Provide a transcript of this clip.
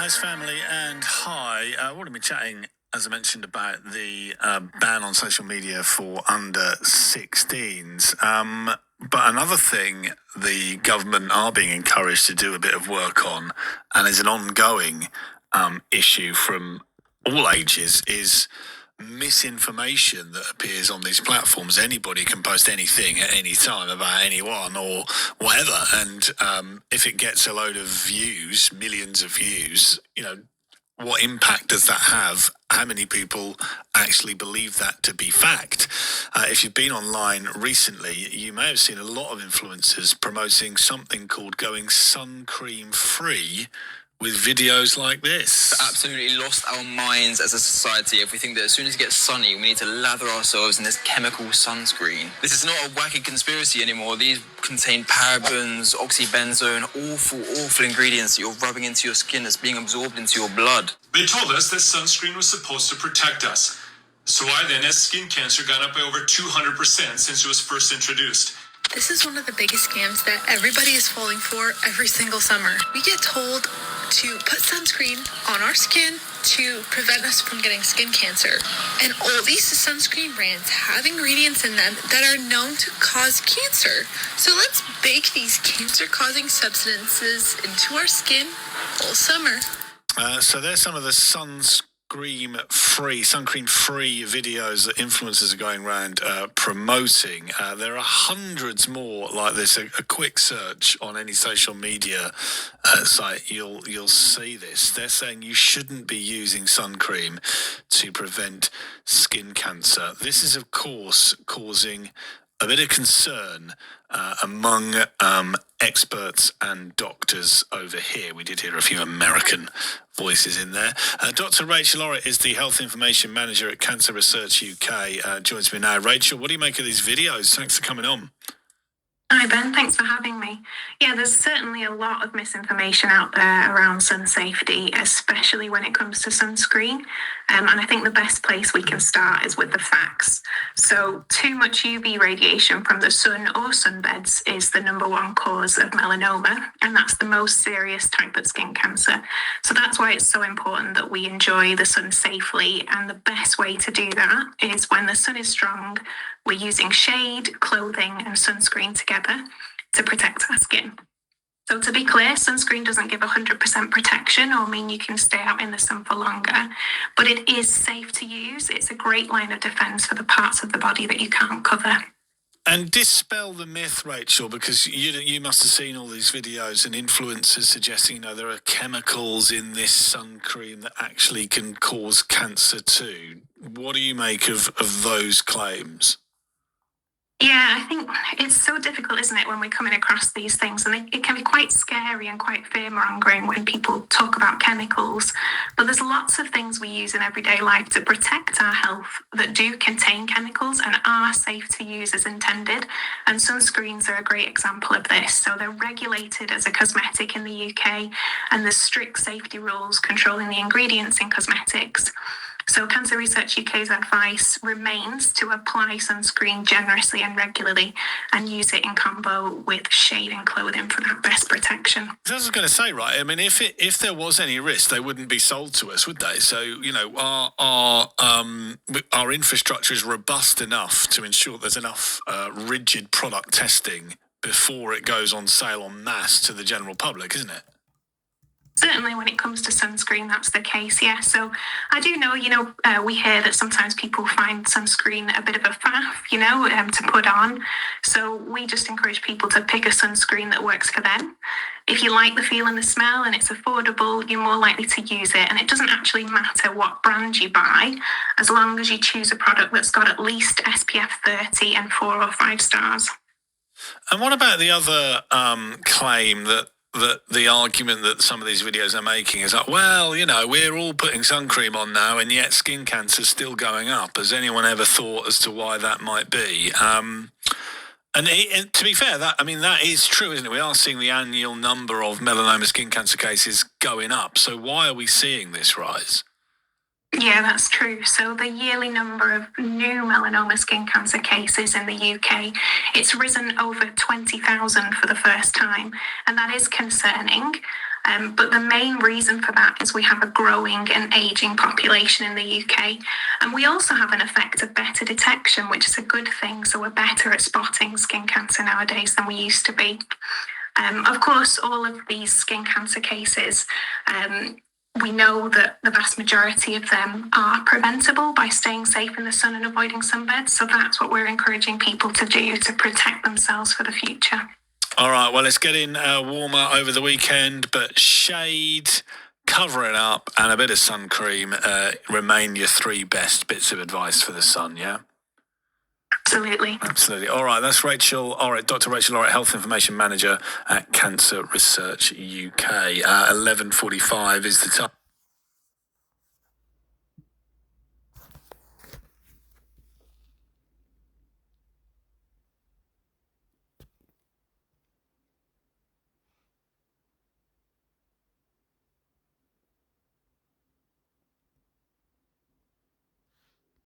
Nice family, and hi. We're going to be chatting, as I mentioned, about the ban on social media for under 16s. But another thing the government are being encouraged to do a bit of work on, and is an ongoing issue from all ages, is misinformation that appears on these platforms. Anybody can post anything at any time about anyone or whatever, and if it gets a load of views, millions of views, what impact does that have? How many people actually believe that to be fact? If you've been online recently, you may have seen a lot of influencers promoting something called going sun cream free with videos like this. Absolutely lost our minds as a society if we think that as soon as it gets sunny, we need to lather ourselves in this chemical sunscreen. This is not a wacky conspiracy anymore. These contain parabens, oxybenzone, awful ingredients that you're rubbing into your skin that's being absorbed into your blood. They told us that sunscreen was supposed to protect us. So why then has skin cancer gone up by over 200% since it was first introduced? This is one of the biggest scams that everybody is falling for every single summer. We get told to put sunscreen on our skin to prevent us from getting skin cancer. And all these sunscreen brands have ingredients in them that are known to cause cancer. So let's bake these cancer-causing substances into our skin all summer. So there's some of the sunscreen-free videos that influencers are going around promoting. There are hundreds more like this. A quick search on any social media site, you'll see this. They're saying you shouldn't be using sun cream to prevent skin cancer. This is, of course, causing a bit of concern among experts and doctors over here. We did hear a few American voices in there. Dr. Rachel Orritt is the Health Information Manager at Cancer Research UK. Joins me now. Rachel, what do you make of these videos? Thanks for coming on. Hi Ben, thanks for having me. Yeah, there's certainly a lot of misinformation out there around sun safety, especially when it comes to sunscreen. And I think the best place we can start is with the facts. So too much UV radiation from the sun or sunbeds is the number one cause of melanoma, and that's the most serious type of skin cancer. So that's why it's so important that we enjoy the sun safely. And the best way to do that is when the sun is strong, we're using shade, clothing, and sunscreen together to protect our skin. So to be clear, sunscreen doesn't give 100% protection or mean you can stay out in the sun for longer, but it is safe to use. It's a great line of defense for the parts of the body that you can't cover. And dispel the myth, Rachel, because you must have seen all these videos and influencers suggesting, there are chemicals in this sun cream that actually can cause cancer too. What do you make of those claims? Yeah, I think it's so difficult, isn't it, when we're coming across these things, and it can be quite scary and quite fear-mongering when people talk about chemicals. But there's lots of things we use in everyday life to protect our health that do contain chemicals and are safe to use as intended. And sunscreens are a great example of this. So they're regulated as a cosmetic in the UK, and there's strict safety rules controlling the ingredients in cosmetics. So Cancer Research UK's advice remains to apply sunscreen generously and regularly and use it in combo with shade and clothing for that best protection. I was going to say, right, I mean, if there was any risk, they wouldn't be sold to us, would they? So, our infrastructure is robust enough to ensure there's enough rigid product testing before it goes on sale en masse to the general public, isn't it? Certainly when it comes to sunscreen, that's the case, yeah. So I do know, we hear that sometimes people find sunscreen a bit of a faff, to put on. So we just encourage people to pick a sunscreen that works for them. If you like the feel and the smell and it's affordable, you're more likely to use it. And it doesn't actually matter what brand you buy, as long as you choose a product that's got at least SPF 30 and 4 or 5 stars. And what about the other claim that the argument that some of these videos are making is like, we're all putting sun cream on now, and yet skin cancer's still going up. Has anyone ever thought as to why that might be? And to be fair, that is true, isn't it? We are seeing the annual number of melanoma skin cancer cases going up. So why are we seeing this rise? Yeah, that's true. So the yearly number of new melanoma skin cancer cases in the UK, it's risen over 20,000 for the first time. And that is concerning. But the main reason for that is we have a growing and ageing population in the UK. And we also have an effective better detection, which is a good thing. So we're better at spotting skin cancer nowadays than we used to be. Of course, all of these skin cancer cases, we know that the vast majority of them are preventable by staying safe in the sun and avoiding sunbeds. So that's what we're encouraging people to do to protect themselves for the future. All right, well, it's getting warmer over the weekend, but shade, cover it up, and a bit of sun cream remain your three best bits of advice for the sun, yeah? Absolutely. Absolutely. All right, that's Rachel Orritt, Dr. Rachel Orritt, Health Information Manager at Cancer Research UK. 11:45 is the time.